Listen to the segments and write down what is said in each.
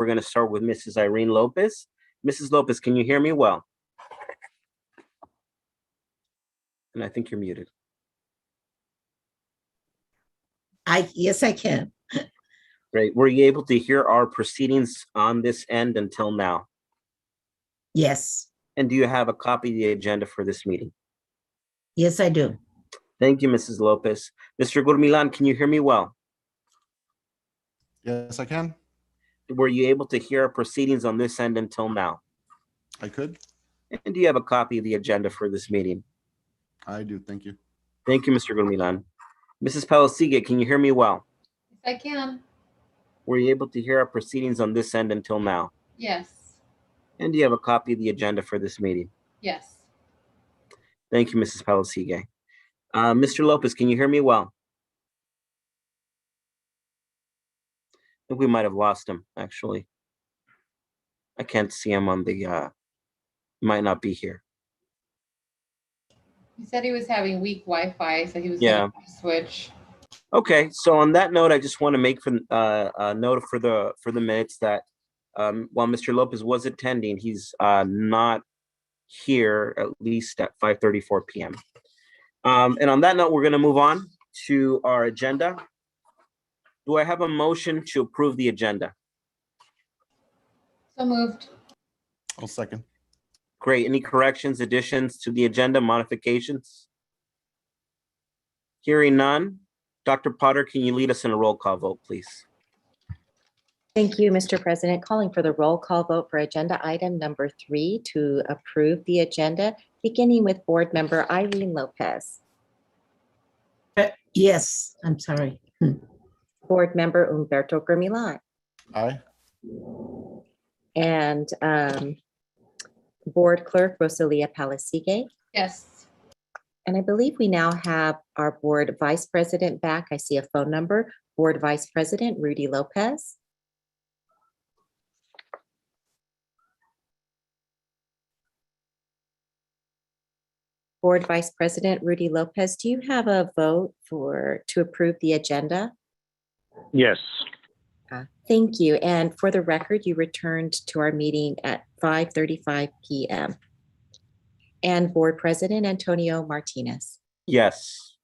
We're going to start with Mrs. Irene Lopez. Mrs. Lopez, can you hear me well? And I think you're muted. Yes, I can. Great. Were you able to hear our proceedings on this end until now? Yes. And do you have a copy of the agenda for this meeting? Yes, I do. Thank you, Mrs. Lopez. Mr. Gurmilan, can you hear me well? Yes, I can. Were you able to hear our proceedings on this end until now? I could. And do you have a copy of the agenda for this meeting? I do. Thank you. Thank you, Mr. Gurmilan. Mrs. Palasiga, can you hear me well? Yes, I can. Were you able to hear our proceedings on this end until now? Yes. And do you have a copy of the agenda for this meeting? Yes. Thank you, Mrs. Palasiga. Mr. Lopez, can you hear me well? I think we might have lost him, actually. I can't see him on the, might not be here. He said he was having weak Wi-Fi, so he was Yeah. going to switch. Okay, so on that note, I just want to make a note for the minutes that while Mr. Lopez was attending, he's not here at least at 5:34 p.m. And on that note, we're going to move on to our agenda. Do I have a motion to approve the agenda? So moved. I'll second. Great. Any corrections, additions to the agenda, modifications? Hearing none. Dr. Potter, can you lead us in a roll call vote, please? Thank you, Mr. President. Calling for the roll call vote for agenda item number 3 to approve the agenda, beginning with Board Member Irene Lopez, Yes, I'm sorry. Board Member Humberto Gurmilan, Aye. and Board Clerk Rosalia Palasigue. Yes. And I believe we now have our Board Vice President back. I see a phone number. Board Vice President Rudy Lopez. Board Vice President Rudy Lopez, do you have a vote to approve the agenda? Yes. Thank you. And for the record, you returned to our meeting at 5:35 p.m. And Board President Antonio Martinez. Yes.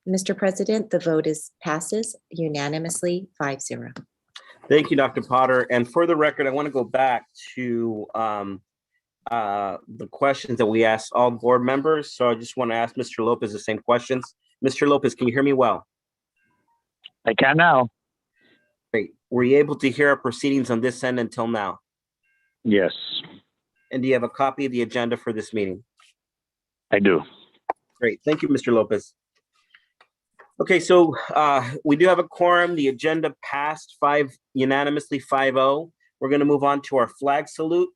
Mr. President, the vote passes unanimously 5-0. Thank you, Dr. Potter. And for the record, I want to go back to the questions that we asked all board members. So I just want to ask Mr. Lopez the same questions. Mr. Lopez, can you hear me well? I can now. Great. Were you able to hear our proceedings on this end until now? Yes, And do you have a copy of the agenda for this meeting? I do. Great. Thank you, Mr. Lopez. Okay, so we do have a quorum. The agenda passed unanimously 5-0. We're going to move on to our flag salute.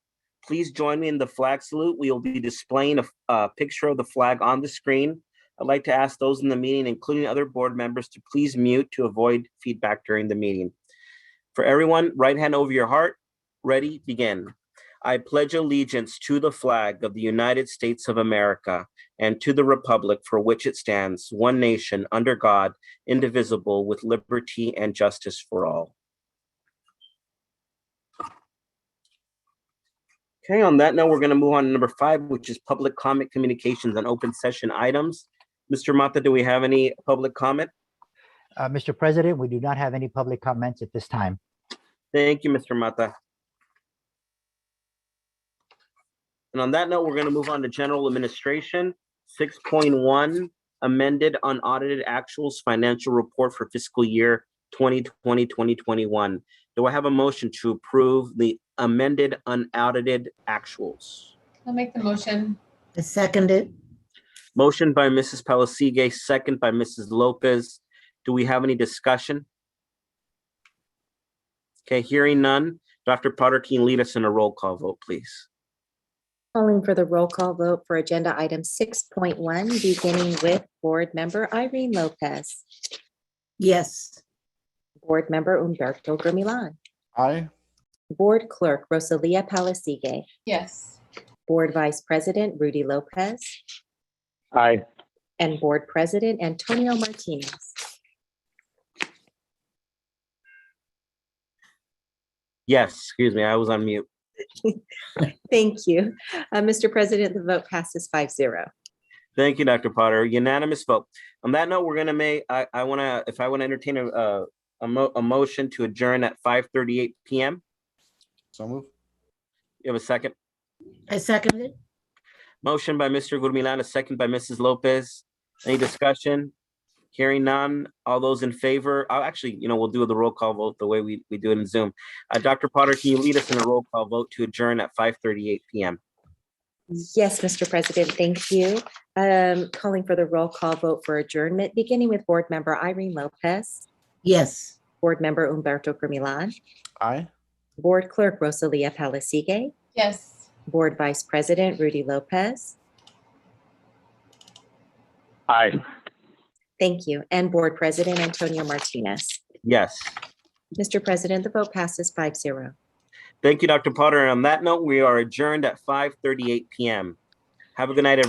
Please join me in the flag salute. We will be displaying a picture of the flag on the screen. I'd like to ask those in the meeting, including other board members, to please mute to avoid feedback during the meeting. For everyone, right hand over your heart. Ready, begin. I pledge allegiance to the flag of the United States of America and to the republic for which it stands, one nation, under God, indivisible, with liberty and justice for all. Okay, on that note, we're going to move on to number 5, which is public comment communications on open session items. Mr. Mata, do we have any public comment? Mr. President, we do not have any public comments at this time. Thank you, Mr. Mata. And on that note, we're going to move on to general administration. 6.1, amended unaudited actuals financial report for fiscal year 2020-2021. Do I have a motion to approve the amended unaudited actuals? I'll make the motion. I second it. Motion by Mrs. Palasigue, second by Mrs. Lopez. Do we have any discussion? Okay, hearing none. Dr. Potter, can you lead us in a roll call vote, please? Calling for the roll call vote for agenda item 6.1, beginning with Board Member Irene Lopez, Yes. Board Member Humberto Gurmilan, Aye. Board Clerk Rosalia Palasigue, Yes. Board Vice President Rudy Lopez, Aye. and Board President Antonio Martinez. Yes, excuse me, I was on mute. Thank you. Mr. President, the vote passes 5-0. Thank you, Dr. Potter. Unanimous vote. On that note, we're gonna make, I wanna entertain a motion to adjourn at 5:38 PM. So move. You have a second? I second it. Motion by Mr. Gurmilan, a second by Mrs. Lopez. Any discussion? Hearing none. All those in favor? Actually, we'll do the roll call vote the way we do it in Zoom. Dr. Potter, can you lead us in a roll call vote to adjourn at 5:38 PM? Yes, Mr. President, thank you. Calling for the roll call vote for adjournment, beginning with Board Member Irene Lopez, Yes. Board Member Humberto Gurmilan, Aye. Board Clerk Rosalia Palisige, Yes. Board Vice President Rudy Lopez. Aye. Thank you. And Board President Antonio Martinez. Yes. Mr. President, the vote passes 5-0. Thank you, Dr. Potter. And on that note, we are adjourned at 5:38 PM. Have a good night, everyone.